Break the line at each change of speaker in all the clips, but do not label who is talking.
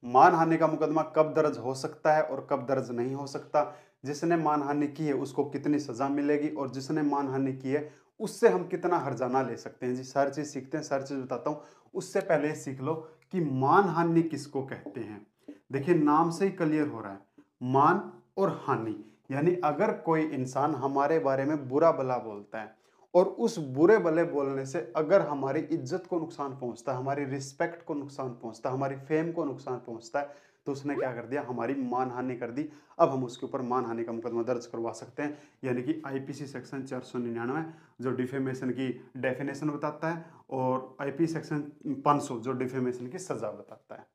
मानहानि का मुकदमा कब दर्ज हो सकता है और कब दर्ज नहीं हो सकता, जिसने मानहानि की है उसको कितनी सजा मिलेगी और जिसने मानहानि की है उससे हम कितना हर्जाना ले सकते हैं। जी सारी चीज सीखते हैं, सारी चीज बताता हूँ। उससे पहले ये सीख लो कि मानहानि किसको कहते हैं। देखिए नाम से ही क्लियर हो रहा है, मान और हानि, यानी अगर कोई इंसान हमारे बारे में बुरा भला बोलता है और उस बुरे भले बोलने से अगर हमारी इज्जत को नुकसान पहुंचता है, हमारी रिस्पेक्ट को नुकसान पहुंचता है, हमारी फेम को नुकसान पहुंचता है, तो उसने क्या कर दिया, हमारी मानहानि कर दी। अब हम उसके ऊपर मानहानि का मुकदमा दर्ज करवा सकते हैं, यानी कि आईपीसी सेक्शन 499 जो डिफेमेशन की डेफिनेशन बताता है और आईपी सेक्शन 500 जो डिफेमेशन की सजा बताता है।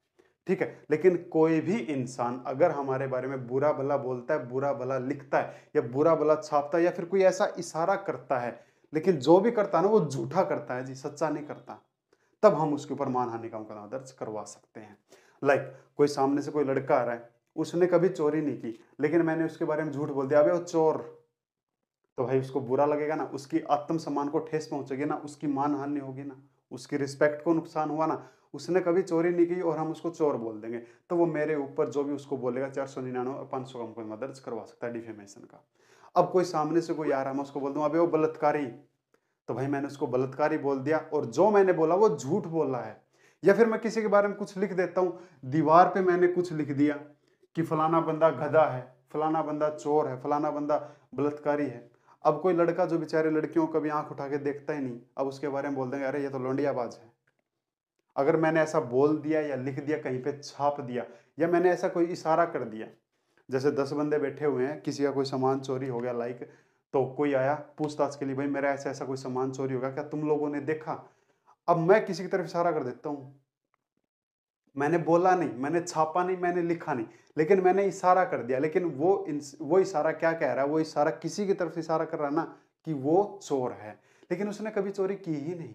ठीक है, लेकिन कोई भी इंसान अगर हमारे बारे में बुरा भला बोलता है, बुरा भला लिखता है या बुरा भला छापता है या फिर कोई ऐसा इशारा करता है, लेकिन जो भी करता है ना वो झूठा करता है जी, सच्चा नहीं करता, तब हम उसके ऊपर मानहानि का मुकदमा दर्ज करवा सकते हैं। लाइक कोई सामने से कोई लड़का आ रहा है, उसने कभी चोरी नहीं की, लेकिन मैंने उसके बारे में झूठ बोल दिया, अबे वो चोर, तो भाई उसको बुरा लगेगा ना, उसकी आत्मसम्मान को ठेस पहुंचेगी ना, उसकी मानहानि होगी ना, उसकी रिस्पेक्ट को नुकसान हुआ ना। उसने कभी चोरी नहीं की और हम उसको चोर बोल देंगे, तो वो मेरे ऊपर जो भी उसको बोलेगा 499 और 500 का मुकदमा दर्ज करवा सकता है डिफेमेशन का। अब कोई सामने से कोई आ रहा है, मैं उसको बोल दूं अबे वो बलात्कारी, तो भाई मैंने उसको बलात्कारी बोल दिया और जो मैंने बोला वो झूठ बोला है। या फिर मैं किसी के बारे में कुछ लिख देता हूं, दीवार पे मैंने कुछ लिख दिया कि फलाना बंदा गधा है, फलाना बंदा चोर है, फलाना बंदा बलात्कारी है। अब कोई लड़का जो बेचारे लड़कियों को कभी आंख उठा के देखता ही नहीं, अब उसके बारे में बोल देंगे अरे ये तो लौंडियाबाज है। अगर मैंने ऐसा बोल दिया या लिख दिया, कहीं पे छाप दिया, या मैंने ऐसा कोई इशारा कर दिया, जैसे 10 बंदे बैठे हुए हैं, किसी का कोई सामान चोरी हो गया लाइक, तो कोई आया पूछताछ के लिए, भाई मेरा ऐसा ऐसा कोई सामान चोरी हो गया, क्या तुम लोगों ने देखा। अब मैं किसी की तरफ इशारा कर देता हूं, मैंने बोला नहीं, मैंने छापा नहीं, मैंने लिखा नहीं, लेकिन मैंने इशारा कर दिया, लेकिन वो इशारा क्या कह रहा है, वो इशारा किसी की तरफ इशारा कर रहा है ना कि वो चोर है, लेकिन उसने कभी चोरी की ही नहीं,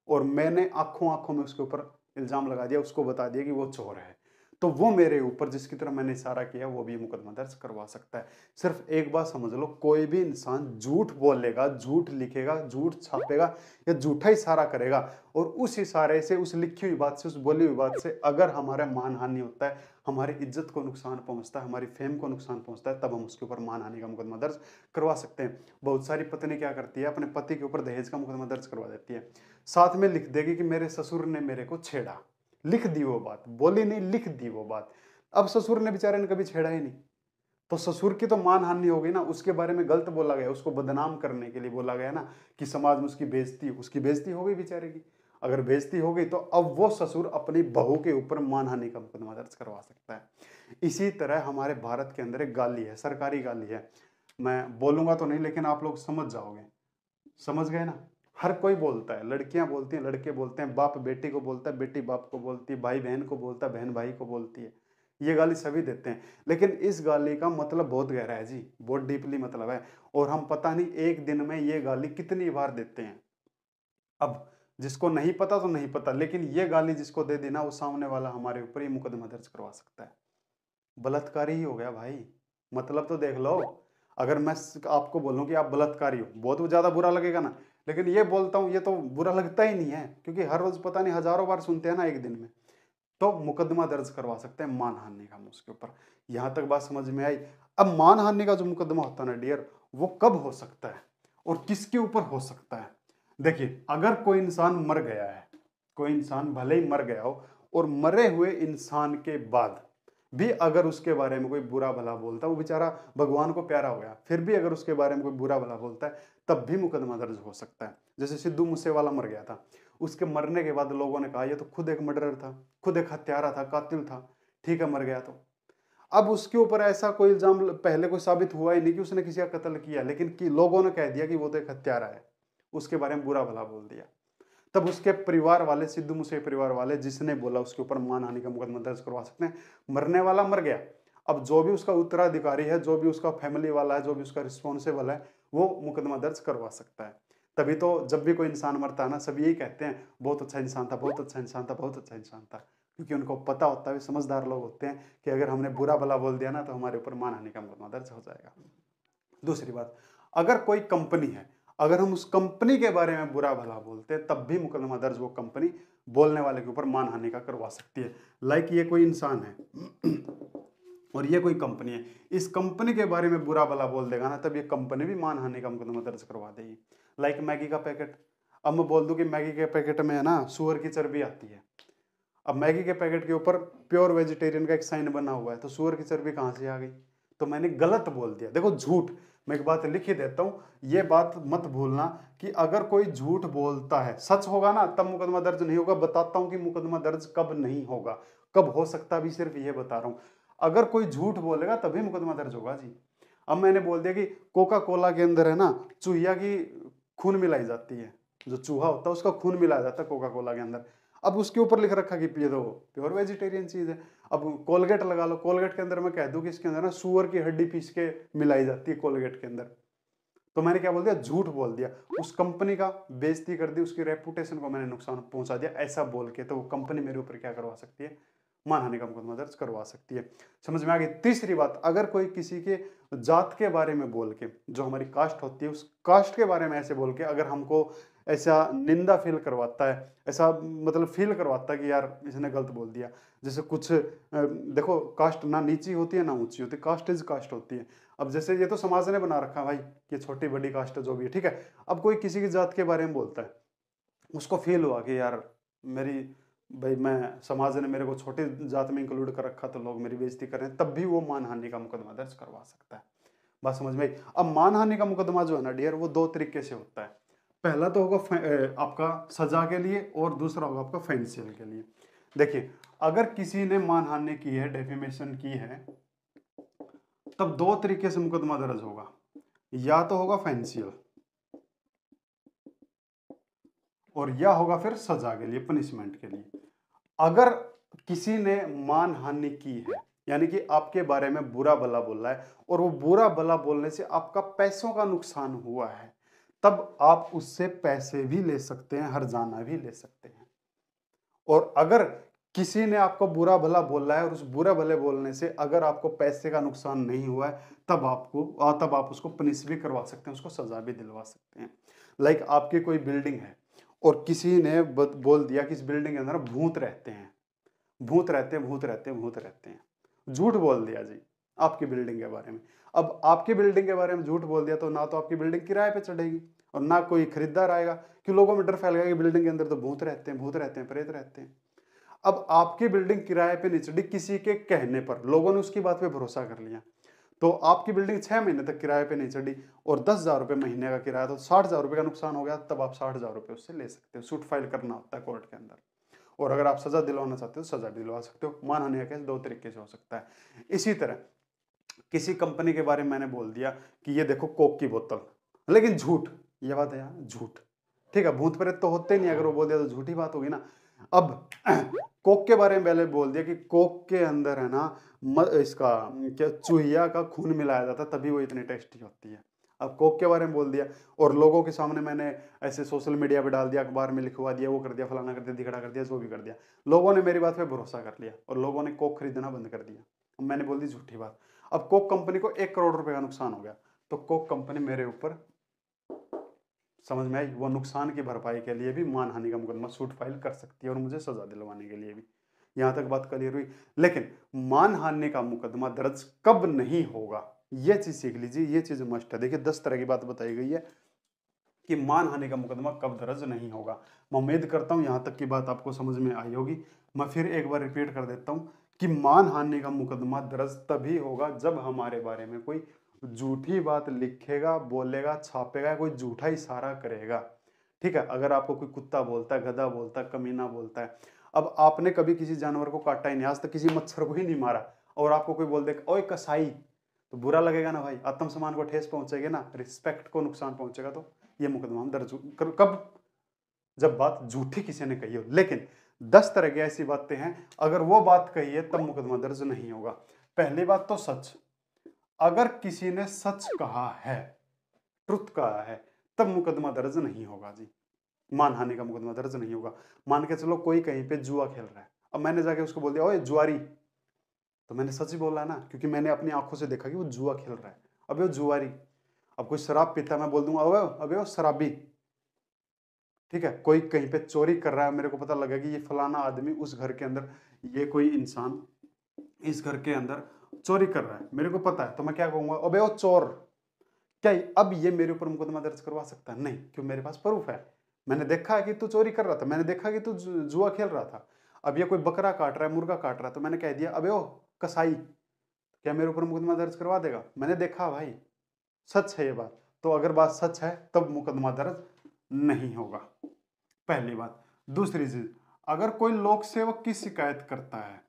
और मैंने आंखों आंखों में उसके ऊपर इल्जाम लगा दिया, उसको बता दिया कि वो चोर है, तो वो मेरे ऊपर जिसकी तरफ मैंने इशारा किया वो भी मुकदमा दर्ज करवा सकता है। सिर्फ एक बात समझ लो, कोई भी इंसान झूठ बोलेगा, झूठ लिखेगा, झूठ छापेगा या झूठा इशारा करेगा और उस इशारे से, उस लिखी हुई बात से, उस बोली हुई बात से अगर हमारा मानहानि होता है, हमारी इज्जत को नुकसान पहुंचता है, हमारी फेम को नुकसान पहुंचता है, तब हम उसके ऊपर मानहानि का मुकदमा दर्ज करवा सकते हैं। बहुत सारी पत्नी क्या करती है, अपने पति के ऊपर दहेज का मुकदमा दर्ज करवा देती है, साथ में लिख देगी कि मेरे ससुर ने मेरे को छेड़ा, लिख दी वो बात, बोली नहीं, लिख दी वो बात। अब ससुर ने बेचारे ने कभी छेड़ा ही नहीं, तो ससुर की तो मानहानि हो गई ना, उसके बारे में गलत बोला गया, उसको बदनाम करने के लिए बोला गया ना कि समाज में उसकी बेइज्जती हो गई बेचारे की। अगर बेइज्जती हो गई तो अब वो ससुर अपनी बहू के ऊपर मानहानि का मुकदमा दर्ज करवा सकता है। इसी तरह हमारे भारत के अंदर एक गाली है, सरकारी गाली है, मैं बोलूंगा तो नहीं लेकिन आप लोग समझ जाओगे, समझ गए ना। हर कोई बोलता है, लड़कियां बोलती हैं, लड़के बोलते हैं, बाप बेटी को बोलता है, बेटी बाप को बोलती है, भाई बहन को बोलता है, बहन भाई को बोलती है, ये गाली सभी देते हैं। लेकिन इस गाली का मतलब बहुत गहरा है जी, बहुत डीपली मतलब है, और हम पता नहीं एक दिन में ये गाली कितनी बार देते हैं। अब जिसको नहीं पता तो नहीं पता, लेकिन ये गाली जिसको दे दी ना, वो सामने वाला हमारे ऊपर ही मुकदमा दर्ज करवा सकता है। बलात्कारी ही हो गया भाई, मतलब तो देख लो। अगर मैं आपको बोलूं कि आप बलात्कारी हो, बहुत ज्यादा बुरा लगेगा ना, लेकिन ये बोलता हूं, ये तो बुरा लगता ही नहीं है, क्योंकि हर रोज पता नहीं हजारों बार सुनते हैं ना एक दिन में, तो मुकदमा दर्ज करवा सकते हैं मानहानि का हम उसके ऊपर। यहां तक बात समझ में आई। अब मानहानि का जो मुकदमा होता है ना डियर, वो कब हो सकता है और किसके ऊपर हो सकता है। देखिए अगर कोई इंसान मर गया है, कोई इंसान भले ही मर गया हो और मरे हुए इंसान के बाद भी अगर उसके बारे में कोई बुरा भला बोलता है, वो बेचारा भगवान को प्यारा हो गया, फिर भी अगर उसके बारे में कोई बुरा भला बोलता है, तब भी मुकदमा दर्ज हो सकता है। जैसे सिद्धू मूसेवाला मर गया था, उसके मरने के बाद लोगों ने कहा ये तो खुद एक मर्डरर था, खुद एक हत्यारा था, कातिल था, ठीक है मर गया तो। अब उसके ऊपर ऐसा कोई इल्जाम पहले कोई साबित हुआ ही नहीं कि उसने किसी का कत्ल किया, लेकिन कि लोगों ने कह दिया कि वो तो एक हत्यारा है, उसके बारे में बुरा भला बोल दिया, तब उसके परिवार वाले, सिद्धू मूसे परिवार वाले जिसने बोला, उसके ऊपर मानहानि का मुकदमा दर्ज करवा सकते हैं। मरने वाला मर गया, अब जो भी उसका उत्तराधिकारी है, जो भी उसका फैमिली वाला है, जो भी उसका रिस्पॉन्सिबल है, वो मुकदमा दर्ज करवा सकता है। तभी तो जब भी कोई इंसान मरता है ना, सब यही कहते हैं बहुत अच्छा इंसान था, बहुत अच्छा इंसान था, बहुत अच्छा इंसान था, क्योंकि उनको पता होता है, समझदार लोग होते हैं कि अगर हमने बुरा भला बोल दिया ना तो हमारे ऊपर मानहानि का मुकदमा दर्ज हो जाएगा। दूसरी बात, अगर कोई कंपनी है, अगर हम उस कंपनी के बारे में बुरा भला बोलते हैं तब भी मुकदमा दर्ज वो कंपनी बोलने वाले के ऊपर मानहानि का करवा सकती है। लाइक ये कोई इंसान है और ये कोई कंपनी है, इस कंपनी के बारे में बुरा भला बोल देगा ना, तब ये कंपनी भी मानहानि का मुकदमा दर्ज करवा देगी। लाइक मैगी का पैकेट, अब मैं बोल दूं कि मैगी के पैकेट में है ना सुअर की चर्बी आती है। अब मैगी के पैकेट के ऊपर प्योर वेजिटेरियन का एक साइन बना हुआ है, तो सुअर की चर्बी कहाँ से आ गई? तो मैंने गलत बोल दिया। देखो झूठ, मैं एक बात लिख ही देता हूँ, ये बात मत भूलना कि अगर कोई झूठ बोलता है, सच होगा ना तब मुकदमा दर्ज नहीं होगा। बताता हूँ कि मुकदमा दर्ज कब नहीं होगा, कब हो सकता भी सिर्फ ये बता रहा हूँ। अगर कोई झूठ बोलेगा तभी मुकदमा दर्ज होगा जी। अब मैंने बोल दिया कि कोका कोला के अंदर है ना चूहिया की खून मिलाई जाती है, जो चूहा होता है उसका खून मिलाया जाता है कोका कोला के अंदर। अब उसके ऊपर लिख रखा कि ये तो प्योर वेजिटेरियन चीज है। अब कोलगेट लगा लो, कोलगेट के अंदर मैं कह दूं कि इसके अंदर ना सुअर की हड्डी पीस के मिलाई जाती है कोलगेट के अंदर, तो मैंने क्या बोल दिया? झूठ बोल दिया। उस कंपनी का बेइज्जती कर दी, उसकी रेपुटेशन को मैंने नुकसान पहुंचा दिया, ऐसा बोल के तो वो कंपनी मेरे ऊपर क्या करवा सकती है? मानहानि का मुकदमा दर्ज करवा सकती है। समझ में आ गई? तीसरी बात, अगर कोई किसी के जात के बारे में बोल के, जो हमारी कास्ट होती है उस कास्ट के बारे में ऐसे बोल के अगर हमको ऐसा निंदा फील करवाता है, ऐसा मतलब फील करवाता है कि यार इसने गलत बोल दिया, जैसे कुछ देखो कास्ट ना नीची होती है ना ऊंची होती है, कास्ट इज कास्ट होती है। अब जैसे ये तो समाज ने बना रखा है भाई कि छोटी बड़ी कास्ट जो भी है, ठीक है। अब कोई किसी की जात के बारे में बोलता है, उसको फील हुआ कि यार मेरी भाई मैं समाज ने मेरे को छोटी जात में इंक्लूड कर रखा तो लोग मेरी बेइज्जती कर रहे हैं, तब भी वो मानहानि का मुकदमा दर्ज करवा सकता है। बात समझ में आई? अब मानहानि का मुकदमा जो है ना डियर, वो दो तरीके से होता है। पहला तो होगा आपका सजा के लिए और दूसरा होगा आपका फाइनेंशियल के लिए। देखिए अगर किसी ने मानहानि की है, डेफेमेशन की है, तब दो तरीके से मुकदमा दर्ज होगा, या तो होगा फाइनेंशियल और या होगा फिर सजा के लिए, पनिशमेंट के लिए। अगर किसी ने मानहानि की है, यानी कि आपके बारे में बुरा भला बोल रहा है और वो बुरा भला बोलने से आपका पैसों का नुकसान हुआ है, तब आप उससे पैसे भी ले सकते हैं, हर्जाना भी ले सकते हैं। और अगर किसी ने आपको बुरा भला बोला है और उस बुरा भले बोलने से अगर आपको पैसे का नुकसान नहीं हुआ है, तब आप उसको पनिश भी करवा सकते हैं, उसको सजा भी दिलवा सकते हैं। लाइक आपकी कोई बिल्डिंग है और किसी ने बोल दिया कि इस बिल्डिंग के अंदर भूत रहते हैं, भूत रहते हैं, भूत रहते हैं, भूत रहते हैं, झूठ बोल दिया जी आपकी बिल्डिंग के बारे में। अब आपकी बिल्डिंग के बारे में झूठ बोल दिया तो ना तो आपकी बिल्डिंग किराए पे चढ़ेगी और ना कोई खरीदार आएगा, कि लोगों में डर फैल गया कि बिल्डिंग के अंदर तो भूत रहते हैं, भूत रहते हैं, प्रेत रहते हैं। अब आपकी बिल्डिंग किराए पे नहीं चढ़ी, किसी के कहने पर लोगों ने उसकी बात पे भरोसा कर लिया, तो आपकी बिल्डिंग 6 महीने तक किराए पे नहीं चढ़ी और 10,000 रुपये महीने का किराया, तो 60,000 रुपये का नुकसान हो गया, तब आप 60,000 रुपये उससे ले सकते हो। सूट फाइल करना होता है कोर्ट के अंदर, और अगर आप सजा दिलवाना चाहते हो सजा भी दिलवा सकते हो। मानहानि का केस दो तरीके से हो सकता है। इसी तरह किसी कंपनी के बारे में मैंने बोल दिया कि ये देखो कोक की बोतल, लेकिन झूठ, ये बात है यार झूठ, ठीक है, भूत प्रेत तो होते नहीं, अगर वो बोल दिया तो झूठी बात होगी ना। अब कोक के बारे में पहले बोल दिया कि कोक के अंदर है ना इसका क्या चूहिया का खून मिलाया जाता तभी वो इतनी टेस्टी होती है। अब कोक के बारे में बोल दिया और लोगों के सामने मैंने ऐसे सोशल मीडिया पे डाल दिया, अखबार में लिखवा दिया, वो कर दिया, फलाना कर दिया, दिखड़ा कर दिया, जो भी कर दिया, लोगों ने मेरी बात पे भरोसा कर लिया और लोगों ने कोक खरीदना बंद कर दिया। अब मैंने बोल दी झूठी बात। अब कोक कंपनी को 1 करोड़ रुपए का नुकसान हो गया, तो कोक कंपनी मेरे ऊपर, समझ में आई, वो नुकसान की भरपाई के लिए भी मानहानि का मुकदमा सूट फाइल कर सकती है और मुझे सजा दिलवाने के लिए भी। यहां तक बात क्लियर हुई। लेकिन मानहानि का मुकदमा दर्ज कब नहीं होगा, ये चीज सीख लीजिए, ये चीज मस्ट है। देखिए 10 तरह की बात बताई गई है कि मानहानि का मुकदमा कब दर्ज नहीं होगा। मैं उम्मीद करता हूं यहां तक की बात आपको समझ में आई होगी। मैं फिर एक बार रिपीट कर देता हूं कि मानहानि का मुकदमा दर्ज तभी होगा जब हमारे बारे में कोई झूठी बात लिखेगा, बोलेगा, छापेगा, कोई झूठा इशारा करेगा, ठीक है। अगर आपको कोई कुत्ता बोलता है, गधा बोलता है, कमीना बोलता है, अब आपने कभी किसी जानवर को काटा ही नहीं, आज तक किसी मच्छर को ही नहीं मारा, और आपको कोई बोल दे ओए कसाई, तो बुरा लगेगा ना भाई, आत्मसम्मान को ठेस पहुंचेगी ना, रिस्पेक्ट को नुकसान पहुंचेगा। तो ये मुकदमा हम दर्ज कब, जब बात झूठी किसी ने कही हो। लेकिन 10 तरह की ऐसी बातें हैं, अगर वो बात कही है तब मुकदमा दर्ज नहीं होगा। पहली बात तो सच, अगर किसी ने सच कहा है, ट्रुथ कहा है, तब मुकदमा दर्ज नहीं होगा जी, मानहानि का मुकदमा दर्ज नहीं होगा। मान के चलो कोई कहीं पे जुआ खेल रहा है, अब मैंने जाके उसको बोल दिया ओए जुआरी, तो मैंने सच ही बोला ना, क्योंकि मैंने अपनी आंखों से देखा कि वो जुआ खेल रहा है, अब वो जुआरी। अब कोई शराब पीता है, मैं बोल दूंगा अबे अबे वो शराबी, ठीक है। कोई कहीं पे चोरी कर रहा है, मेरे को पता लगा कि ये फलाना आदमी उस घर के अंदर, ये कोई इंसान इस घर के अंदर चोरी कर रहा है, मेरे को पता है, तो मैं क्या कहूंगा, अबे वो चोर। क्या अब ये मेरे ऊपर मुकदमा दर्ज करवा सकता है? नहीं, क्यों, मेरे पास प्रूफ है, मैंने देखा है कि तू चोरी कर रहा था, मैंने देखा कि तू जुआ खेल रहा था। अब ये कोई बकरा काट रहा है, मुर्गा काट रहा है, तो मैंने कह दिया अबे ओ कसाई, क्या मेरे ऊपर मुकदमा दर्ज करवा देगा? मैंने देखा भाई, सच है ये बात। तो अगर बात सच है तब मुकदमा दर्ज नहीं होगा, पहली बात। दूसरी चीज, अगर कोई लोक सेवक की शिकायत करता है,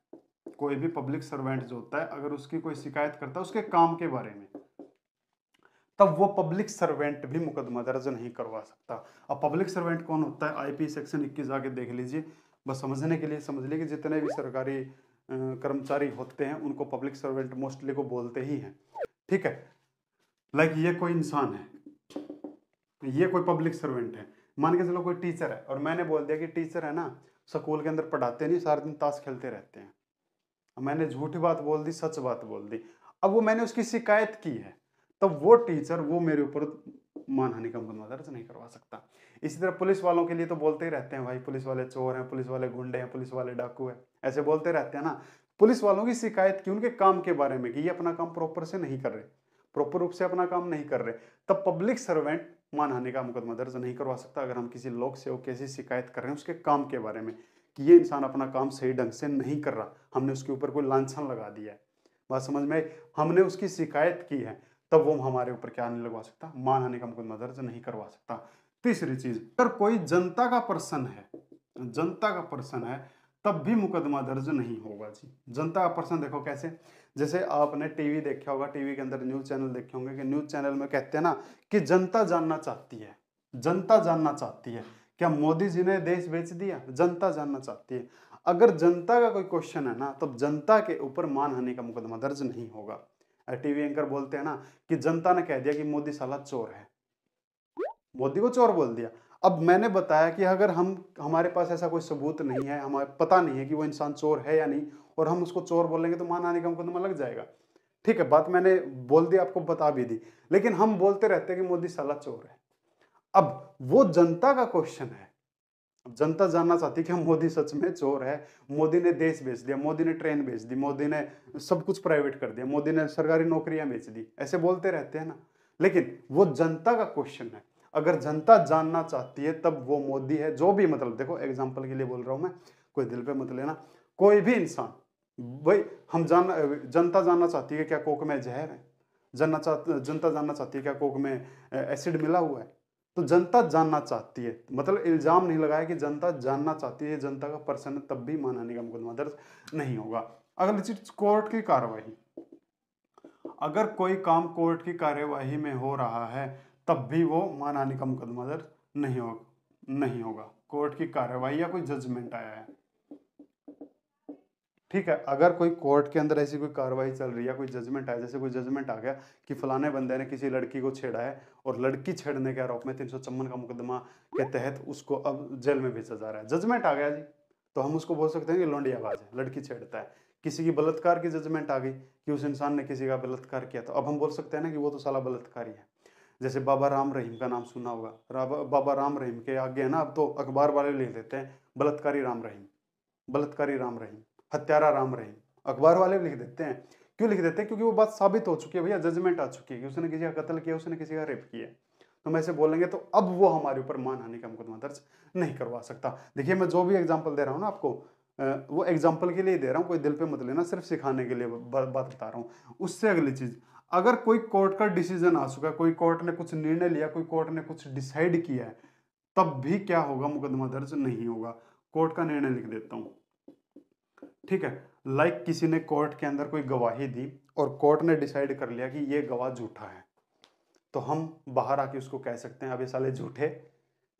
कोई भी पब्लिक सर्वेंट जो होता है, अगर उसकी कोई शिकायत करता है उसके काम के बारे में, तब वो पब्लिक सर्वेंट भी मुकदमा दर्ज नहीं करवा सकता। अब पब्लिक सर्वेंट कौन होता है? आईपी सेक्शन 21 आके देख लीजिए, बस समझने के लिए समझ लीजिए, जितने भी सरकारी कर्मचारी होते हैं उनको पब्लिक सर्वेंट मोस्टली को बोलते ही हैं, ठीक है। लाइक ये कोई इंसान है, ये कोई पब्लिक सर्वेंट है, मान के चलो कोई टीचर है, और मैंने बोल दिया कि टीचर है ना, स्कूल के अंदर पढ़ाते नहीं, सारा दिन ताश खेलते रहते हैं। मैंने झूठी बात बोल दी, सच बात बोल दी, अब वो मैंने उसकी शिकायत की है, तब वो टीचर वो मेरे ऊपर मानहानि का मुकदमा दर्ज नहीं करवा सकता। इसी तरह पुलिस वालों के लिए तो बोलते ही रहते हैं भाई, पुलिस वाले चोर हैं, पुलिस वाले गुंडे हैं, पुलिस वाले डाकू हैं, ऐसे बोलते रहते हैं ना। पुलिस वालों की शिकायत की उनके काम के बारे में कि ये अपना काम प्रॉपर से नहीं कर रहे, प्रॉपर रूप से अपना काम नहीं कर रहे, तब पब्लिक सर्वेंट मानहानि का मुकदमा दर्ज नहीं करवा सकता। अगर हम किसी लोक सेवक की ऐसी शिकायत कर रहे हैं उसके काम के बारे में कि ये इंसान अपना काम सही ढंग से नहीं कर रहा, हमने उसके ऊपर कोई लांछन लगा दिया है, बात समझ में आई, हमने उसकी शिकायत की है, तब वो हमारे ऊपर क्या नहीं लगवा सकता, मानहानि का मुकदमा दर्ज नहीं करवा सकता। तीसरी चीज, अगर कोई जनता का पर्सन है, जनता का पर्सन है, तब भी मुकदमा दर्ज नहीं होगा जी। जनता का पर्सन देखो कैसे, जैसे आपने टीवी देखा होगा, टीवी के अंदर न्यूज चैनल देखे होंगे कि न्यूज चैनल में कहते हैं ना कि जनता जानना चाहती है, जनता जानना चाहती है क्या मोदी जी ने देश बेच दिया, जनता जानना चाहती है। अगर जनता का कोई क्वेश्चन है ना, तो जनता के ऊपर मानहानि का मुकदमा दर्ज नहीं होगा। टीवी एंकर बोलते हैं ना कि जनता ने कह दिया कि मोदी साला चोर है, मोदी को चोर बोल दिया। अब मैंने बताया कि अगर हमारे पास ऐसा कोई सबूत नहीं है, हमें पता नहीं है कि वो इंसान चोर है या नहीं, और हम उसको चोर बोलेंगे तो मानहानि का मुकदमा लग जाएगा, ठीक है। बात मैंने बोल दी, आपको बता भी दी, लेकिन हम बोलते रहते हैं कि मोदी साला चोर है। अब वो जनता का क्वेश्चन है, जनता जानना चाहती है कि मोदी सच में चोर है, मोदी ने देश बेच दिया, मोदी ने ट्रेन बेच दी, मोदी ने सब कुछ प्राइवेट कर दिया, मोदी ने सरकारी नौकरियां बेच दी, ऐसे बोलते रहते हैं ना। लेकिन वो जनता का क्वेश्चन है, अगर जनता जानना चाहती है तब वो मोदी है, जो भी, मतलब देखो एग्जाम्पल के लिए बोल रहा हूं मैं, कोई दिल पे मत लेना, कोई भी इंसान, भाई हम जनता जानना चाहती है क्या कोक में जहर है, जनता जानना चाहती है क्या कोक में एसिड मिला हुआ है, तो जनता जानना चाहती है, मतलब इल्जाम नहीं लगाया कि जनता जानना चाहती है, जनता का पर्सन है, तब भी मानहानि का मुकदमा दर्ज नहीं होगा। अगली चीज, कोर्ट की कार्यवाही, अगर कोई काम कोर्ट की कार्यवाही में हो रहा है तब भी वो मानहानि का मुकदमा दर्ज नहीं होगा। कोर्ट की कार्यवाही या कोई जजमेंट आया है, ठीक है, अगर कोई कोर्ट के अंदर ऐसी कोई कार्रवाई चल रही है, कोई जजमेंट आया, जैसे कोई जजमेंट आ गया कि फलाने बंदे ने किसी लड़की को छेड़ा है और लड़की छेड़ने के आरोप में 354 का मुकदमा के तहत उसको अब जेल में भेजा जा रहा है, जजमेंट आ गया जी, तो हम उसको बोल सकते हैं कि लौंडियाबाज है, लड़की छेड़ता है। किसी की बलात्कार की जजमेंट आ गई कि उस इंसान ने किसी का बलात्कार किया, तो अब हम बोल सकते हैं ना कि वो तो साला बलात्कारी है। जैसे बाबा राम रहीम का नाम सुना होगा, बाबा राम रहीम के आगे है ना, अब तो अखबार वाले लिख देते हैं बलात्कारी राम रहीम, बलात्कारी राम रहीम, हत्यारा राम रहीम, अखबार वाले लिख देते हैं। क्यों लिख देते हैं? क्योंकि वो बात साबित हो चुकी है भैया, जजमेंट आ चुकी है कि उसने किसी का कत्ल किया, उसने किसी का रेप किया, तो हम ऐसे बोलेंगे तो अब वो हमारे ऊपर मानहानि का मुकदमा दर्ज नहीं करवा सकता। देखिए मैं जो भी एग्जाम्पल दे रहा हूँ ना आपको, वो एग्जाम्पल के लिए दे रहा हूँ, कोई दिल पे मत लेना, सिर्फ सिखाने के लिए बात बता रहा हूँ। उससे अगली चीज, अगर कोई कोर्ट का डिसीजन आ चुका है, कोई कोर्ट ने कुछ निर्णय लिया, कोई कोर्ट ने कुछ डिसाइड किया है, तब भी क्या होगा, मुकदमा दर्ज नहीं होगा। कोर्ट का निर्णय लिख देता हूँ, ठीक है। लाइक किसी ने कोर्ट के अंदर कोई गवाही दी और कोर्ट ने डिसाइड कर लिया कि ये गवाह झूठा है, तो हम बाहर आके उसको कह सकते हैं अबे साले झूठे,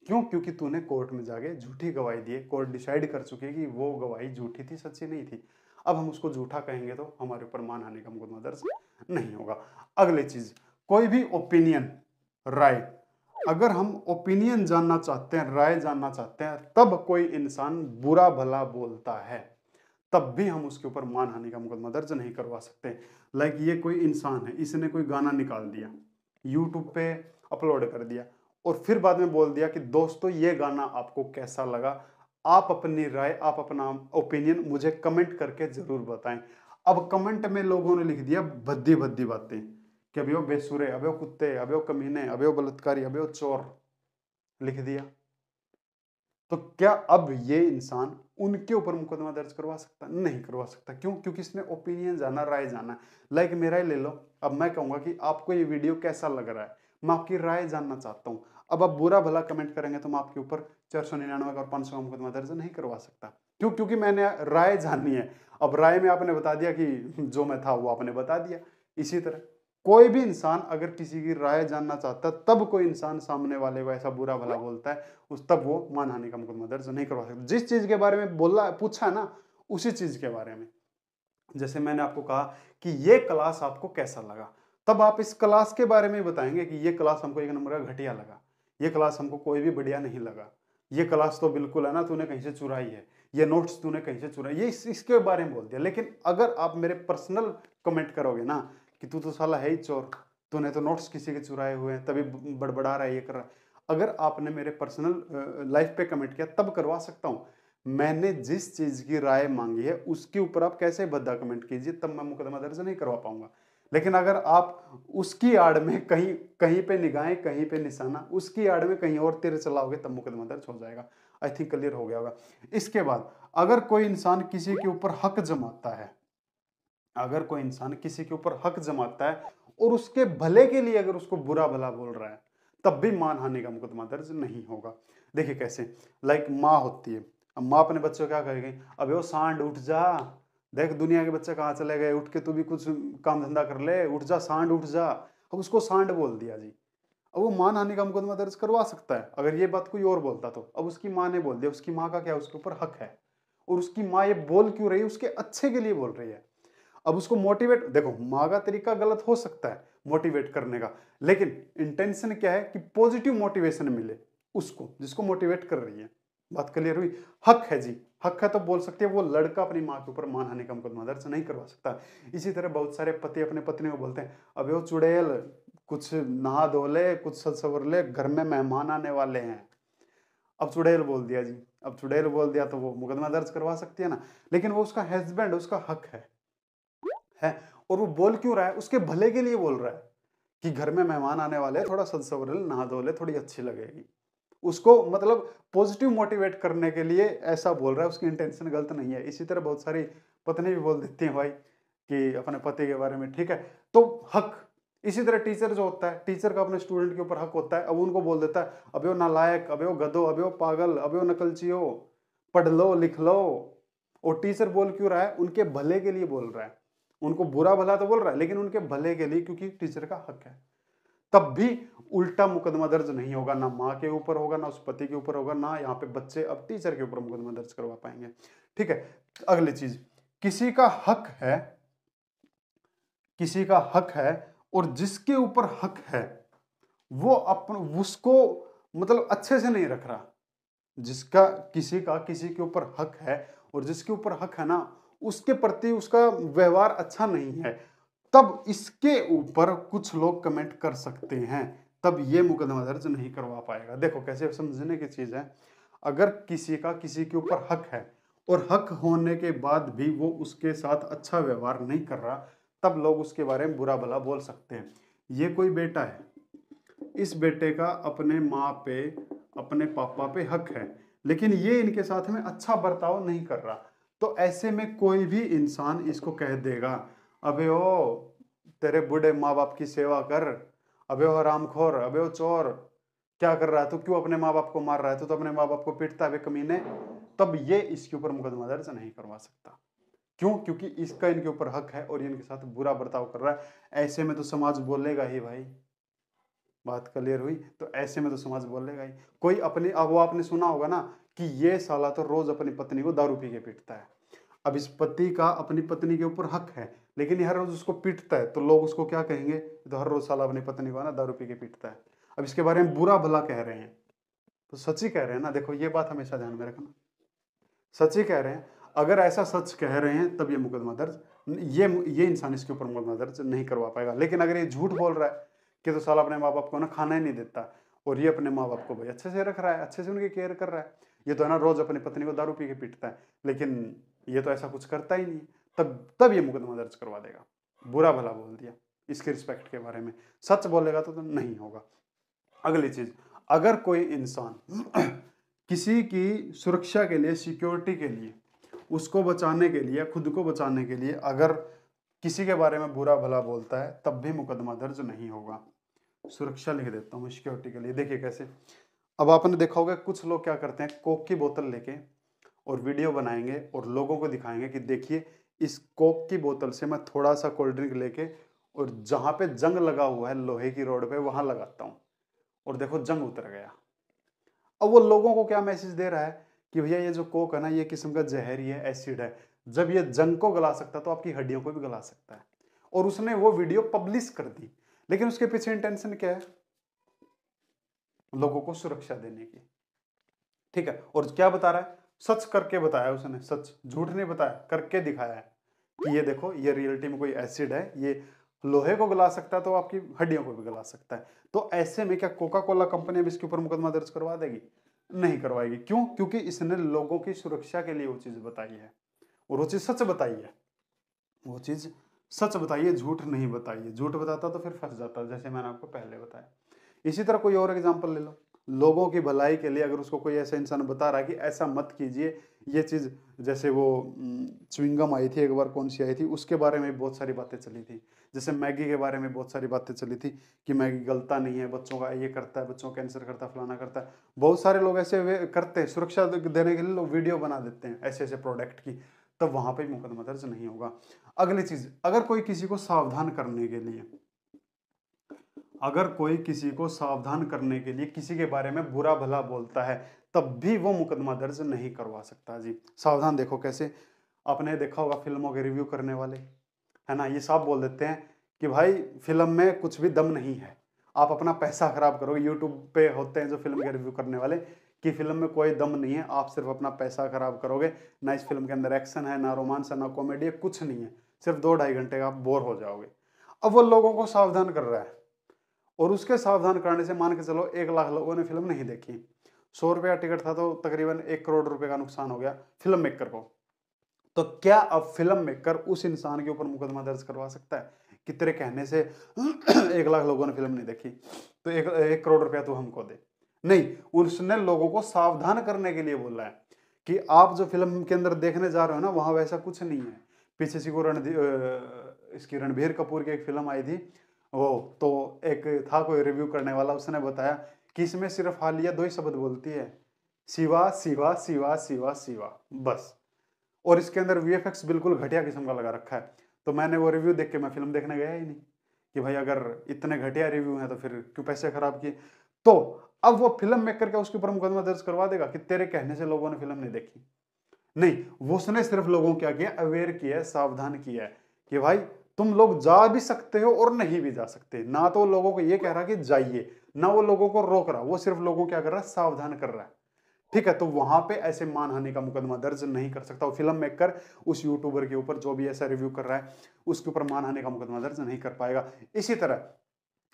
क्यों? क्योंकि तूने कोर्ट में जाके झूठी गवाही दी है, कोर्ट डिसाइड कर चुकी है कि वो गवाही झूठी थी, सच्ची नहीं थी। अब हम उसको झूठा कहेंगे तो हमारे ऊपर मानहानि का मुकदमा दर्ज नहीं होगा। अगली चीज, कोई भी ओपिनियन, राय, अगर हम ओपिनियन जानना चाहते हैं, राय जानना चाहते हैं, तब कोई इंसान बुरा भला बोलता है, तब भी हम उसके ऊपर मानहानि का मुकदमा दर्ज नहीं करवा सकते। लाइक ये कोई इंसान है, इसने कोई गाना निकाल दिया, यूट्यूब पे अपलोड कर दिया और फिर बाद में बोल दिया कि दोस्तों ये गाना आपको कैसा लगा, आप अपनी राय, आप अपना ओपिनियन मुझे कमेंट करके जरूर बताएं। अब कमेंट में लोगों ने लिख दिया भद्दी भद्दी बातें कि अबे वो बेसुरे, अबे वो कुत्ते, अबे वो कमीने, अबे वो बलात्कारी, अबे वो चोर, लिख दिया। तो क्या अब ये इंसान उनके ऊपर मुकदमा दर्ज करवा सकता? नहीं करवा सकता। क्यों? क्योंकि इसने ओपिनियन जाना, राय जाना। लाइक मेरा ही ले लो, अब मैं कहूंगा कि आपको ये वीडियो कैसा लग रहा है, मैं आपकी राय जानना चाहता हूं। अब आप बुरा भला कमेंट करेंगे तो मैं आपके ऊपर 499 और 500 का मुकदमा दर्ज नहीं करवा सकता। क्यों? क्योंकि मैंने राय जाननी है। अब राय में आपने बता दिया कि जो मैं था वो आपने बता दिया। इसी तरह कोई भी इंसान अगर किसी की राय जानना चाहता है, तब कोई इंसान सामने वाले को ऐसा बुरा भला बोलता है, उस तब वो मानहानि का मुकदमा दर्ज नहीं करवा सकता। जिस चीज के बारे में बोला पूछा है ना, उसी चीज के बारे में। जैसे मैंने आपको कहा कि ये क्लास आपको कैसा लगा, तब आप इस क्लास के बारे में बताएंगे कि ये क्लास हमको 1 नंबर का घटिया लगा, ये क्लास हमको कोई भी बढ़िया नहीं लगा, ये क्लास तो बिल्कुल है ना तूने कहीं से चुराई है, ये नोट्स तूने कहीं से चुराई, ये इसके बारे में बोल दिया। लेकिन अगर आप मेरे पर्सनल कमेंट करोगे ना कि तू तो साला है ही चोर, तूने तो नोट्स किसी के चुराए हुए हैं, तभी बड़बड़ा रहा है, ये कर रहा है, अगर आपने मेरे पर्सनल लाइफ पे कमेंट किया तब करवा सकता हूँ। मैंने जिस चीज की राय मांगी है उसके ऊपर आप कैसे भद्दा कमेंट कीजिए, तब मैं मुकदमा दर्ज नहीं करवा पाऊंगा। लेकिन अगर आप उसकी आड़ में कहीं कहीं पे निगाहें, कहीं पे निशाना, उसकी आड़ में कहीं और तीर चलाओगे तब मुकदमा दर्ज हो जाएगा। आई थिंक क्लियर हो गया होगा। इसके बाद अगर कोई इंसान किसी के ऊपर हक जमाता है, अगर कोई इंसान किसी के ऊपर हक जमाता है और उसके भले के लिए अगर उसको बुरा भला बोल रहा है, तब भी मानहानि का मुकदमा दर्ज नहीं होगा। देखिए कैसे, लाइक माँ होती है, अब माँ अपने बच्चों को क्या कहेगी, अबे वो सांड उठ जा, देख दुनिया के बच्चे कहाँ चले गए, उठ के तू भी कुछ काम धंधा कर ले, उठ जा सांड उठ जा। अब उसको सांड बोल दिया जी, अब वो मानहानि का मुकदमा दर्ज करवा सकता है अगर ये बात कोई और बोलता तो। अब उसकी माँ ने बोल दिया, उसकी माँ का क्या उसके ऊपर हक है, और उसकी माँ ये बोल क्यों रही है, उसके अच्छे के लिए बोल रही है। अब उसको मोटिवेट, देखो माँ का तरीका गलत हो सकता है मोटिवेट करने का, लेकिन इंटेंशन क्या है कि पॉजिटिव मोटिवेशन मिले उसको जिसको मोटिवेट कर रही है। बात क्लियर हुई? हक है जी, हक है तो बोल सकती है। वो लड़का अपनी माँ के ऊपर मानहानि का मुकदमा दर्ज नहीं करवा सकता। इसी तरह बहुत सारे पति अपने पत्नी को बोलते हैं, अबे वो चुड़ैल कुछ नहा धो ले, कुछ सज सवर ले, घर में मेहमान आने वाले हैं। अब चुड़ैल बोल दिया जी, अब चुड़ैल बोल दिया तो वो मुकदमा दर्ज करवा सकती है ना, लेकिन वो उसका हस्बैंड, उसका हक है। और वो बोल क्यों रहा है, उसके भले के लिए बोल रहा है कि घर में मेहमान आने वाले हैं, थोड़ा सज सवर ले, नहा धो ले, थोड़ी अच्छी लगेगी। उसको मतलब पॉजिटिव मोटिवेट करने के लिए ऐसा बोल रहा है, उसकी इंटेंशन गलत नहीं है। इसी तरह बहुत सारी पत्नी भी बोल देती हैं भाई कि अपने पति के बारे में, ठीक है, तो हक। इसी तरह टीचर जो होता है, टीचर का अपने स्टूडेंट के ऊपर हक होता है। अब उनको बोल देता है, अबे वो नालायक, अबे वो गधो, अबे वो पागल, अबे वो नकलचियो, पढ़ लो लिख लो। और टीचर बोल क्यों रहा है, उनके भले के लिए बोल रहा है। उनको बुरा भला तो बोल रहा है लेकिन उनके भले के लिए, क्योंकि टीचर का हक है। तब भी उल्टा मुकदमा दर्ज नहीं होगा, ना माँ के ऊपर होगा, ना उस पति के ऊपर होगा, ना यहाँ पे बच्चे अब टीचर के ऊपर मुकदमा दर्ज करवा पाएंगे। ठीक है, अगली चीज, किसी का हक है, किसी का हक है, और जिसके ऊपर हक है वो अपन उसको मतलब अच्छे से नहीं रख रहा। जिसका किसी का किसी के ऊपर हक है और जिसके ऊपर हक है ना, उसके प्रति उसका व्यवहार अच्छा नहीं है, तब इसके ऊपर कुछ लोग कमेंट कर सकते हैं, तब ये मुकदमा दर्ज नहीं करवा पाएगा। देखो कैसे समझने की चीज है, अगर किसी का किसी के ऊपर हक है और हक होने के बाद भी वो उसके साथ अच्छा व्यवहार नहीं कर रहा, तब लोग उसके बारे में बुरा भला बोल सकते हैं। ये कोई बेटा है, इस बेटे का अपने माँ पे, अपने पापा पे हक है, लेकिन ये इनके साथ में अच्छा बर्ताव नहीं कर रहा, तो ऐसे में कोई भी इंसान इसको कह देगा, अबे ओ तेरे बूढ़े माँ बाप की सेवा कर, अबे ओ हरामखोर, अबे ओ चोर, क्या कर रहा है तू, क्यों अपने माँ बाप को मार रहा है, तू तो अपने माँ बाप को पीटता है कमीने। तब ये इसके ऊपर मुकदमा दर्ज नहीं करवा सकता। क्यों? क्योंकि इसका इनके ऊपर हक है और ये इनके साथ बुरा बर्ताव कर रहा है। ऐसे में तो समाज बोलेगा ही भाई। बात क्लियर हुई? तो ऐसे में तो समाज बोलेगा ही। कोई अपनी, अब वो आपने सुना होगा ना कि ये साला तो रोज अपनी पत्नी को दारू पी के पीटता है। अब इस पति का अपनी पत्नी के ऊपर हक है, लेकिन ये हर रोज उसको पीटता है, तो लोग उसको क्या कहेंगे, तो हर रोज साला अपनी पत्नी को ना दारू पी के पीटता है। अब इसके बारे में बुरा भला कह रहे हैं, तो सच ही कह रहे हैं ना। देखो ये बात हमेशा ध्यान में रखना, सच ही कह रहे हैं। अगर ऐसा सच कह रहे हैं तब ये मुकदमा दर्ज, ये इंसान इसके ऊपर मुकदमा दर्ज नहीं करवा पाएगा। लेकिन अगर ये झूठ बोल रहा है कि तो साला अपने माँ बाप को ना खाना ही नहीं देता, और ये अपने माँ बाप को भाई अच्छे से रख रहा है, अच्छे से उनकी केयर कर रहा है। ये तो है ना रोज अपनी पत्नी को दारू पी के पीटता है, लेकिन ये तो ऐसा कुछ करता ही नहीं। तब ये मुकदमा दर्ज करवा देगा। बुरा भला बोल दिया इसके रिस्पेक्ट के बारे में, सच बोलेगा तो नहीं होगा। अगली चीज, अगर कोई इंसान किसी की सुरक्षा के लिए, सिक्योरिटी के लिए, उसको बचाने के लिए, खुद को बचाने के लिए अगर किसी के बारे में बुरा भला बोलता है, तब भी मुकदमा दर्ज नहीं होगा। सुरक्षा लिख देता हूँ, सिक्योरिटी के लिए। देखिए कैसे, अब आपने देखा होगा कुछ लोग क्या करते हैं, कोक की बोतल लेके और वीडियो बनाएंगे और लोगों को दिखाएंगे कि देखिए इस कोक की बोतल से मैं थोड़ा सा कोल्ड ड्रिंक लेके और जहां पे जंग लगा हुआ है लोहे की रोड पे वहां लगाता हूँ, और देखो जंग उतर गया। अब वो लोगों को क्या मैसेज दे रहा है कि भैया ये जो कोक है ना, ये किस्म का जहरी है, एसिड है, जब ये जंग को गला सकता है तो आपकी हड्डियों को भी गला सकता है। और उसने वो वीडियो पब्लिश कर दी, लेकिन उसके पीछे इंटेंशन क्या है, लोगों को सुरक्षा देने की। ठीक है, और क्या बता रहा है, सच करके बताया उसने, सच, झूठ नहीं बताया, करके दिखाया है कि ये देखो ये रियलिटी में कोई एसिड है, ये लोहे को गला सकता है तो आपकी हड्डियों को भी गला सकता है। तो ऐसे में क्या कोका कोला कंपनी अब इसके ऊपर मुकदमा दर्ज करवा देगी? नहीं करवाएगी। क्यों? क्योंकि इसने लोगों की सुरक्षा के लिए वो चीज बताई है, और वो चीज सच बताई है, वो चीज सच बताई है, झूठ नहीं बताई है। झूठ बताता तो फिर फंस जाता, जैसे मैंने आपको पहले बताया। इसी तरह कोई और एग्जांपल ले लो, लोगों की भलाई के लिए अगर उसको कोई ऐसा इंसान बता रहा है कि ऐसा मत कीजिए, ये चीज, जैसे वो च्युइंगम आई थी एक बार, कौन सी आई थी, उसके बारे में बहुत सारी बातें चली थी। जैसे मैगी के बारे में बहुत सारी बातें चली थी कि मैगी गलता नहीं है, बच्चों का ये करता है, बच्चों को कैंसर करता है, फलाना करता है। बहुत सारे लोग ऐसे करते हैं, सुरक्षा देने के लिए लोग वीडियो बना देते हैं ऐसे ऐसे प्रोडक्ट की, तब वहां पर मुकदमा दर्ज नहीं होगा। अगली चीज, अगर कोई किसी को सावधान करने के लिए, अगर कोई किसी को सावधान करने के लिए किसी के बारे में बुरा भला बोलता है, तब भी वो मुकदमा दर्ज नहीं करवा सकता जी। सावधान देखो कैसे, आपने देखा होगा फिल्मों के रिव्यू करने वाले, है ना, ये साफ बोल देते हैं कि भाई फिल्म में कुछ भी दम नहीं है, आप अपना पैसा खराब करोगे। यूट्यूब पे होते हैं जो फिल्म के रिव्यू करने वाले कि फिल्म में कोई दम नहीं है, आप सिर्फ अपना पैसा खराब करोगे, ना इस फिल्म के अंदर एक्शन है, ना रोमांस है, ना कॉमेडी है, कुछ नहीं है, सिर्फ 2-2.5 घंटे का आप बोर हो जाओगे। अब वो लोगों को सावधान कर रहा है, और उसके सावधान करने से मान के चलो 1 लाख लोगों ने फिल्म नहीं देखी, 100 रुपया टिकट था तो तकरीबन 1 करोड़ रुपए का नुकसान हो गया फिल्म मेकर को। तो क्या अब फिल्म मेकर उस इंसान के ऊपर मुकदमा दर्ज करवा सकता है कि तेरे कहने से 1 लाख लोगों ने फिल्म नहीं देखी तो 1 करोड़ रुपया तू हमको दे? नहीं, उसने लोगों को सावधान करने के लिए बोला है कि आप जो फिल्म के अंदर देखने जा रहे हो ना, वहां वैसा कुछ नहीं है। पीछे से को इसकी रणबीर कपूर की एक फिल्म आई थी, वो तो एक था कोई रिव्यू करने वाला, उसने बताया कि इसमें सिर्फ हालिया 2 ही शब्द बोलती है, शिवा शिवा शिवा शिवा शिवा, बस। और इसके अंदर वीएफएक्स बिल्कुल घटिया किस्म का लगा रखा है। तो मैंने वो रिव्यू देख के मैं फिल्म देखने गया ही नहीं कि भाई अगर इतने घटिया रिव्यू हैं तो फिर क्यों पैसे खराब किए। तो अब वो फिल्म मेकर के उसके ऊपर मुकदमा दर्ज करवा देगा कि तेरे कहने से लोगों ने फिल्म नहीं देखी? नहीं, वो उसने सिर्फ लोगों क्या किया, अवेयर किया है, सावधान किया है कि भाई तुम लोग जा भी सकते हो और नहीं भी जा सकते। ना तो लोगों को ये कह रहा कि जाइए, ना वो लोगों को रोक रहा, वो सिर्फ लोगों क्या कर रहा है, सावधान कर रहा है। ठीक है, तो वहां पे ऐसे मानहानि का मुकदमा दर्ज नहीं कर सकता। वो फिल्म मेकर उस यूट्यूबर के ऊपर जो भी ऐसा रिव्यू कर रहा है उसके ऊपर मानहानि का मुकदमा दर्ज नहीं कर पाएगा। इसी तरह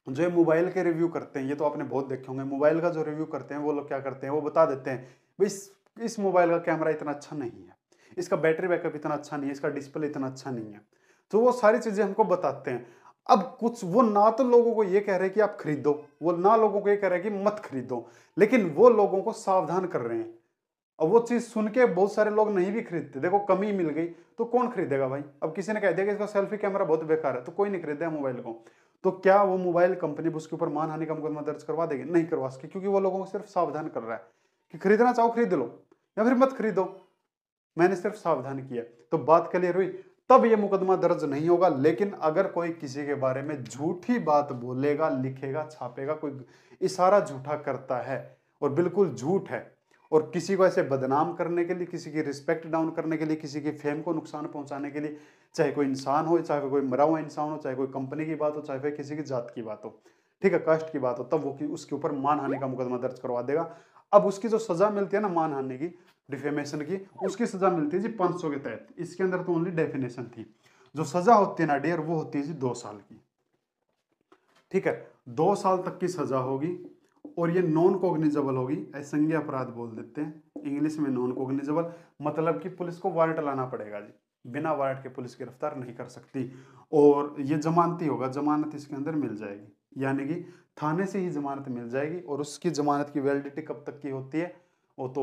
जो ये मोबाइल के रिव्यू करते हैं, ये तो आपने बहुत देखे होंगे, मोबाइल का जो रिव्यू करते हैं वो लोग क्या करते हैं, वो बता देते हैं भाई इस मोबाइल का कैमरा इतना अच्छा नहीं है, इसका बैटरी बैकअप इतना अच्छा नहीं है, इसका डिस्प्ले इतना अच्छा नहीं है, तो वो सारी चीजें हमको बताते हैं। अब कुछ वो ना तो लोगों को ये कह रहे हैं कि आप खरीदो, वो ना लोगों को ये कह रहे हैं कि मत खरीदो, लेकिन वो लोगों को सावधान कर रहे हैं। अब वो चीज सुन के बहुत सारे लोग नहीं भी खरीदते। देखो कमी मिल गई तो कौन खरीदेगा भाई? अब किसी ने कह दिया कि इसका सेल्फी कैमरा बहुत बेकार है तो कोई नहीं खरीदेगा मोबाइल को। तो क्या वो मोबाइल कंपनी उसके ऊपर मानहानि का मुकदमा दर्ज करवा देगी? नहीं करवा सके, क्योंकि वो लोगों को सिर्फ सावधान कर रहा है कि खरीदना चाहो खरीद लो या फिर मत खरीदो, मैंने सिर्फ सावधान किया। तो बात क्लियर हुई, तब ये मुकदमा दर्ज नहीं होगा। लेकिन अगर कोई किसी के बारे में झूठी बात बोलेगा, लिखेगा, छापेगा, कोई इशारा झूठा करता है और बिल्कुल झूठ है, और किसी को ऐसे बदनाम करने के लिए, किसी की रिस्पेक्ट डाउन करने के लिए, किसी की फेम को नुकसान पहुंचाने के लिए, चाहे कोई इंसान हो, चाहे कोई मरा हुआ इंसान हो, चाहे कोई कंपनी की बात हो, चाहे फिर किसी की जात की बात हो, ठीक है, कास्ट की बात हो, तब वो उसके ऊपर मानहानि का मुकदमा दर्ज करवा देगा। अब उसकी जो सजा मिलती है ना मानहानि की, डिफेमेशन की, उसकी सजा मिलती है जी 500 के तहत। इसके अंदर तो ओनली डेफिनेशन थी। जो सजा होती है ना डियर, वो होती है जी 2 साल की। ठीक है, 2 साल तक की सजा होगी और ये नॉन कॉग्निजेबल होगी, असंज्ञेय अपराध बोल देते हैं इंग्लिश में नॉन कॉग्निजेबल, मतलब कि पुलिस को वारंट लाना पड़ेगा जी, बिना वारंट के पुलिस गिरफ्तार नहीं कर सकती। और ये जमानती होगा, जमानत इसके अंदर मिल जाएगी, यानी कि थाने से ही जमानत मिल जाएगी। और उसकी जमानत की वैलिडिटी कब तक की होती है वो तो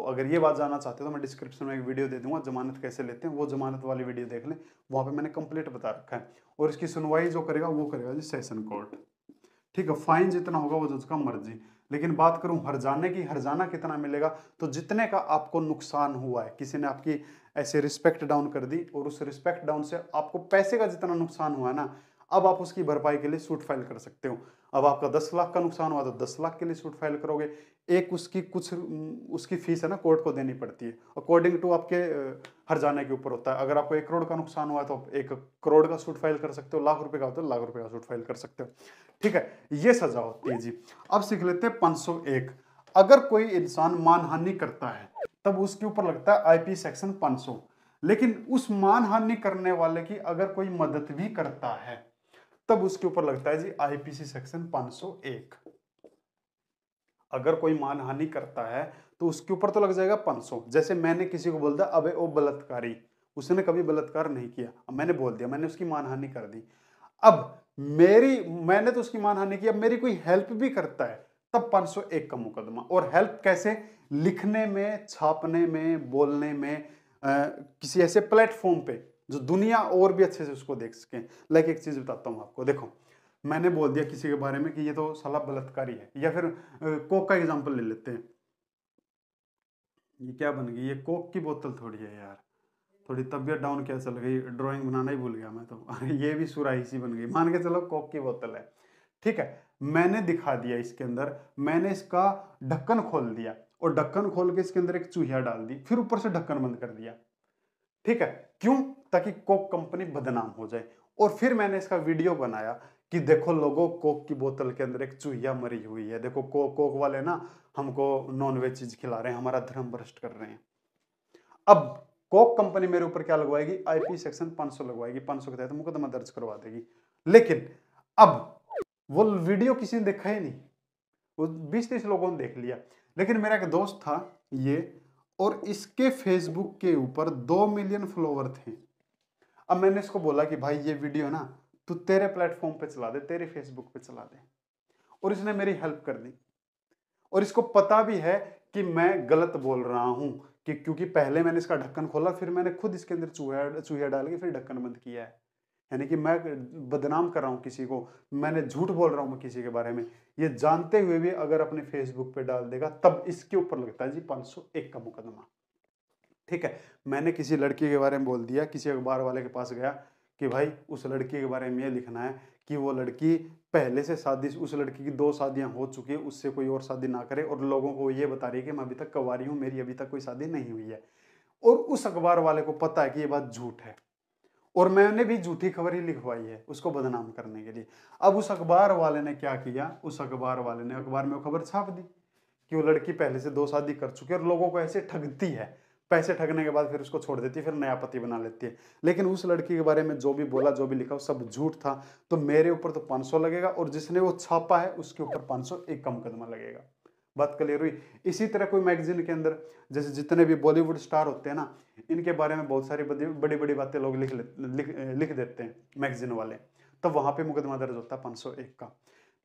अगर ये बात जानना चाहते हो तो मैं डिस्क्रिप्शन में एक वीडियो दे दूंगा, जमानत कैसे लेते हैं, वो जमानत वाली वीडियो देख लें, वहाँ पे मैंने कंप्लीट बता रखा है। और इसकी सुनवाई जो करेगा वो करेगा जी सेशन कोर्ट, ठीक है। फाइन जितना होगा वो उसका मर्जी। लेकिन बात करूं हर्जाने की, हर्जाना कितना मिलेगा, तो जितने का आपको नुकसान हुआ है, किसी ने आपकी ऐसे रिस्पेक्ट डाउन कर दी और उस रिस्पेक्ट डाउन से आपको पैसे का जितना नुकसान हुआ है ना, अब आप उसकी भरपाई के लिए सूट फाइल कर सकते हो। अब आपका 10 लाख का नुकसान हुआ तो 10 लाख के लिए सूट फाइल करोगे। एक उसकी कुछ उसकी फीस है ना कोर्ट को देनी पड़ती है, अकॉर्डिंग टू आपके हर्जाने के ऊपर होता है। अगर आपको 1 करोड़ का नुकसान हुआ तो आप 1 करोड़ का सूट फाइल कर सकते हो, लाख रुपए का हो तो लाख रुपए का सूट फाइल कर सकते हो, ठीक है। ये सजा होती है जी। अब सीख लेते हैं 501। अगर कोई इंसान मानहानि करता है तब उसके ऊपर लगता है आईपी सेक्शन 500, लेकिन उस मानहानि करने वाले की अगर कोई मदद भी करता है तब उसके ऊपर लगता है जी आईपीसी सेक्शन 501। अगर कोई मानहानि करता है तो उसके ऊपर तो लग जाएगा 500। जैसे मैंने किसी को बोल दिया अबे ओ बलात्कारी, उसने कभी बलात्कार नहीं किया, अब मैंने बोल दिया, मैंने उसकी मानहानि कर दी। अब मैंने तो उसकी मानहानि की, अब मेरी कोई हेल्प भी करता है तब 501 का मुकदमा। और हेल्प कैसे? लिखने में, छापने में, बोलने में, किसी ऐसे प्लेटफॉर्म पे जो दुनिया और भी अच्छे से उसको देख सके। लाइक एक चीज बताता हूँ आपको, देखो मैंने बोल दिया किसी के बारे में कि ये तो साला बलात्कारी है, या फिर कोक का एग्जांपल ले लेते हैं। ये क्या बन गई? ये कोक की बोतल थोड़ी है यार, थोड़ी तबीयत डाउन क्या चल गई, ड्राइंग बनाना ही भूल गया मैं तो ये भी सुराही सी बन गई, मान के चलो कोक की बोतल है, ठीक है। मैंने दिखा दिया इसके अंदर, मैंने इसका ढक्कन खोल दिया और ढक्कन खोल के इसके अंदर एक चूहिया डाल दी, फिर ऊपर से ढक्कन बंद कर दिया, ठीक है। क्यों? ताकि कोक कंपनी बदनाम हो जाए। और फिर मैंने इसका वीडियो बनाया कि देखो लोगों, कोक की बोतल के अंदर एक चूहिया मरी हुई है, देखो कोक वाले ना हमको नॉनवेज चीज खिला रहे हैं, हमारा धर्म भ्रष्ट कर रहे हैं। अब कोक कंपनी मेरे ऊपर क्या लगवाएगी? आईपी सेक्शन 500 लगवाएगी, 500 के तहत मुकदमा दर्ज करवा देगी। लेकिन अब वो वीडियो किसी ने देखा ही नहीं, वो 20-30 लोगों ने देख लिया। लेकिन मेरा एक दोस्त था ये, और इसके फेसबुक के ऊपर 2 मिलियन फॉलोवर थे। अब मैंने इसको बोला कि भाई ये वीडियो ना तू तेरे प्लेटफॉर्म पे चला दे, तेरे फेसबुक पे चला दे, और इसने मेरी हेल्प कर दी। और इसको पता भी है कि मैं गलत बोल रहा हूं, कि क्योंकि पहले मैंने इसका ढक्कन खोला, फिर मैंने खुद इसके अंदर चूहिया डाल के फिर ढक्कन बंद किया है, यानी कि मैं बदनाम कर रहा हूं किसी को, मैंने झूठ बोल रहा हूं किसी के बारे में। ये जानते हुए भी अगर अपने फेसबुक पे डाल देगा तब इसके ऊपर लगता है जी 501 का मुकदमा, ठीक है। मैंने किसी लड़की के बारे में बोल दिया, किसी अखबार वाले के पास गया कि भाई उस लड़की के बारे में ये लिखना है कि वो लड़की पहले से शादी, उस लड़की की 2 शादियां हो चुकी है, उससे कोई और शादी ना करे, और लोगों को ये बता रही है कि मैं अभी तक कुंवारी हूं, मेरी अभी तक कोई शादी नहीं हुई है। और उस अखबार वाले को पता है कि ये बात झूठ है, और मैंने भी झूठी खबर ही लिखवाई है उसको बदनाम करने के लिए। अब उस अखबार वाले ने क्या किया? उस अखबार वाले ने अखबार में खबर छाप दी कि वो लड़की पहले से 2 शादी कर चुकी है और लोगों को ऐसे ठगती है, पैसे ठगने के बाद फिर उसको छोड़ देती है, फिर नया पति बना लेती है। लेकिन उस लड़की के बारे में जो भी बोला, जो भी लिखा, वो सब झूठ था। तो मेरे ऊपर तो 500 लगेगा, और जिसने वो छापा है उसके ऊपर 501 का मुकदमा लगेगा। बात क्लियर हुई? इसी तरह कोई मैगजीन के अंदर जैसे जितने भी बॉलीवुड स्टार होते हैं ना, इनके बारे में बहुत सारी बड़ी बड़ी बातें लोग लिख देते हैं मैगजीन वाले, तो वहां पे मुकदमा दर्ज होता है 501 का।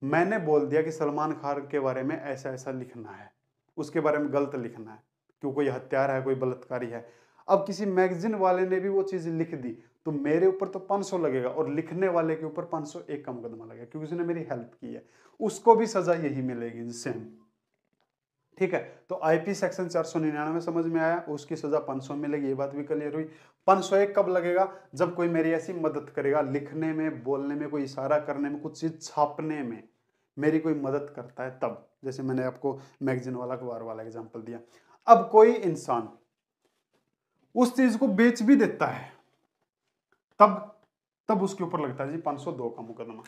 मैंने बोल दिया कि सलमान खान के बारे में ऐसा ऐसा लिखना है, उसके बारे में गलत लिखना है, क्यों कोई हत्यारा है, कोई बलात्कारी है। अब किसी मैगजीन वाले ने भी वो चीज लिख दी तो मेरे ऊपर तो 500 लगेगा, और लिखने वाले के ऊपर 501 का मुकदमा लगेगा, क्योंकि उसने मेरी हेल्प की है, उसको भी सजा यही मिलेगी सेम, ठीक है। तो आईपी सेक्शन 499 समझ में आया, उसकी सजा 500 मिलेगी, ये बात भी क्लियर हुई। 501 कब लगेगा? जब कोई मेरी ऐसी मदद करेगा, लिखने में, बोलने में, कोई इशारा करने में, कुछ चीज छापने में मेरी कोई मदद करता है तब, जैसे मैंने आपको मैगजीन वाला, अखबार वाला एग्जांपल दिया। अब कोई इंसान उस चीज को बेच भी देता है तब तब उसके ऊपर लगता है जी 502 का मुकदमा।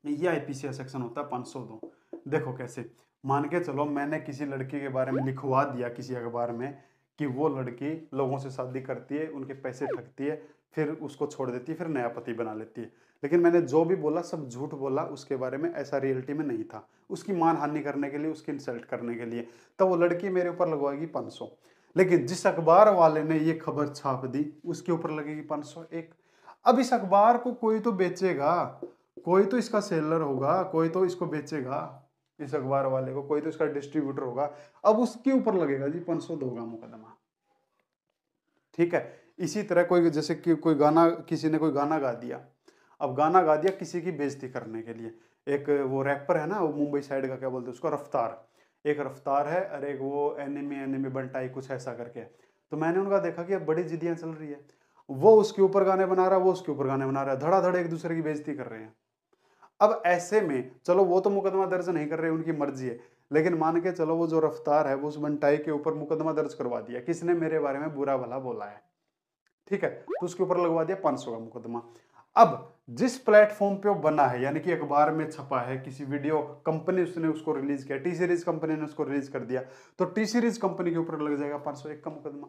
ये आईपीसी सेक्शन होता है 502। देखो कैसे, मान के चलो मैंने किसी लड़की के बारे में लिखवा दिया किसी अखबार में कि वो लड़की लोगों से शादी करती है, उनके पैसे ठगती है, फिर उसको छोड़ देती है, फिर नया पति बना लेती है। लेकिन मैंने जो भी बोला सब झूठ बोला उसके बारे में, ऐसा रियलिटी में नहीं था। उसकी मानहानि करने के लिए, उसकी इंसल्ट करने के लिए। तो वो लड़की मेरे ऊपर लगवाएगी 500, लेकिन जिस अखबार वाले ने ये खबर छाप दी उसके ऊपर लगेगी 501। अब इस अखबार को कोई तो बेचेगा, कोई तो इसका सेलर होगा, कोई तो इसको बेचेगा, इस अखबार वाले को कोई तो इसका डिस्ट्रीब्यूटर होगा। अब उसके ऊपर लगेगा जी 502 का मुकदमा। ठीक है। इसी तरह कोई, जैसे कि कोई गाना, किसी ने कोई गाना गा दिया, अब गाना गा दिया किसी की बेइज्जती करने के लिए। एक वो रैपर है ना, वो मुंबई साइड का, क्या बोलते हैं उसको, रफ्तार। एक रफ्तार है और एक वो एनिमी एनिमी बंटाई कुछ ऐसा करके। तो मैंने उनका देखा कि अब बड़ी जिद्दियां चल रही है, वो उसके ऊपर गाने बना रहा है, वो उसके ऊपर गाने बना रहा है, धड़ाधड़ एक दूसरे की बेइज्जती कर रहे हैं। अब ऐसे में चलो वो तो मुकदमा दर्ज नहीं कर रहे, उनकी मर्जी है, लेकिन मान के चलो वो जो रफ्तार है वो उस बंटाई के ऊपर मुकदमा दर्ज करवा दिया, किसने मेरे बारे में बुरा भला बोला है, ठीक है, तो उसके ऊपर लगवा दिया 500 का मुकदमा। अब जिस प्लेटफॉर्म पे वो बना है, यानी कि अखबार में छपा है, किसी वीडियो कंपनी उसने उसको रिलीज किया, टी सीरीज कंपनी ने उसको रिलीज कर दिया, तो टी सीरीज कंपनी के ऊपर लग जाएगा 501 का मुकदमा।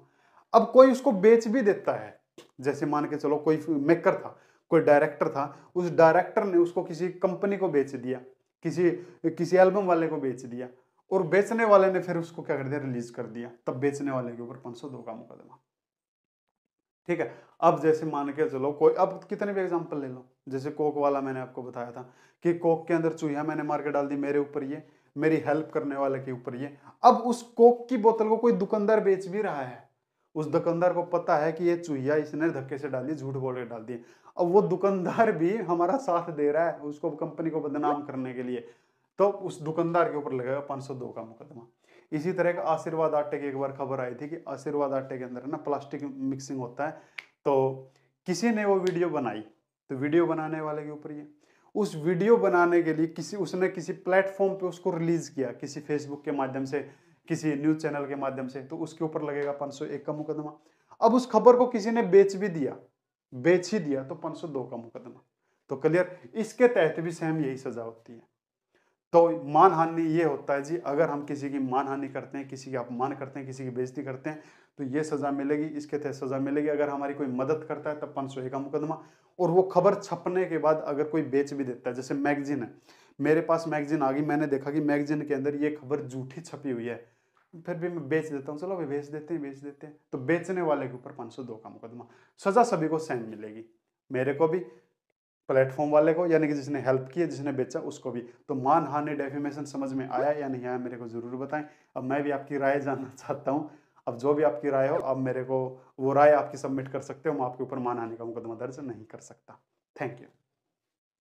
अब कोई उसको बेच भी देता है, जैसे मान के चलो कोई मेकर था, कोई डायरेक्टर था, उस डायरेक्टर ने उसको किसी कंपनी को बेच दिया, किसी किसी एल्बम वाले को बेच दिया, और बेचने वाले ने फिर उसको क्या कर दिया, रिलीज कर दिया, तब बेचने वाले के ऊपर 502 का मुकदमा। ठीक है। अब जैसे मान के चलो कोई, अब कितने भी एग्जांपल ले लो, जैसे कोक वाला मैंने आपको बताया था कि कोक के अंदर चूहिया मैंने मार के डाल दी, मेरे ऊपर ये, मेरी हेल्प करने वाले के ऊपर ये। अब उस कोक की बोतल को कोई दुकानदार बेच भी रहा है, उस दुकानदार को पता है कि ये चूहिया इसने धक्के से डाली, झूठ बोल के डाल दी, अब वो दुकानदार भी हमारा साथ दे रहा है उसको, कंपनी को बदनाम करने के लिए, तो उस दुकानदार के ऊपर लगेगा 502 का मुकदमा। इसी तरह का आशीर्वाद आटे की एक बार खबर आई थी कि आशीर्वाद आटे के अंदर ना प्लास्टिक मिक्सिंग होता है, तो किसी ने वो वीडियो बनाई, तो वीडियो बनाने वाले के ऊपर ये, उस वीडियो बनाने के लिए उसने किसी प्लेटफॉर्म पे उसको रिलीज किया, किसी फेसबुक के माध्यम से, किसी न्यूज चैनल के माध्यम से, तो उसके ऊपर लगेगा 501 का मुकदमा। अब उस खबर को किसी ने बेच भी दिया, बेच ही दिया, तो 502 का मुकदमा। तो क्लियर, इसके तहत भी सेम यही सजा होती है। तो मानहानि ये होता है जी, अगर हम किसी की मानहानि करते हैं, किसी की अपमान करते हैं, किसी की बेइज्जती करते हैं, तो ये सजा मिलेगी, इसके तहत सजा मिलेगी। अगर हमारी कोई मदद करता है तब 501 का मुकदमा। और वो खबर छपने के बाद अगर कोई बेच भी देता है, जैसे मैगजीन है, मेरे पास मैगजीन आ गई, मैंने देखा कि मैगजीन के अंदर ये खबर झूठी छपी हुई है, फिर भी मैं बेच देता हूँ, चलो भाई बेच देते हैं, तो बेचने वाले के ऊपर 502 का मुकदमा। सजा सभी को सेम मिलेगी, मेरे को भी, प्लेटफॉर्म वाले को, यानी कि जिसने हेल्प की है, जिसने बेचा उसको भी। तो मानहानि डेफेमेशन समझ में आया या नहीं आया, मेरे को जरूर बताएं। अब मैं भी आपकी राय जानना चाहता हूं। अब जो भी आपकी राय हो, अब मेरे को वो राय आपकी सबमिट कर सकते हो, मैं आपके ऊपर मानहानि का मुकदमा दर्ज नहीं कर सकता। Thank you.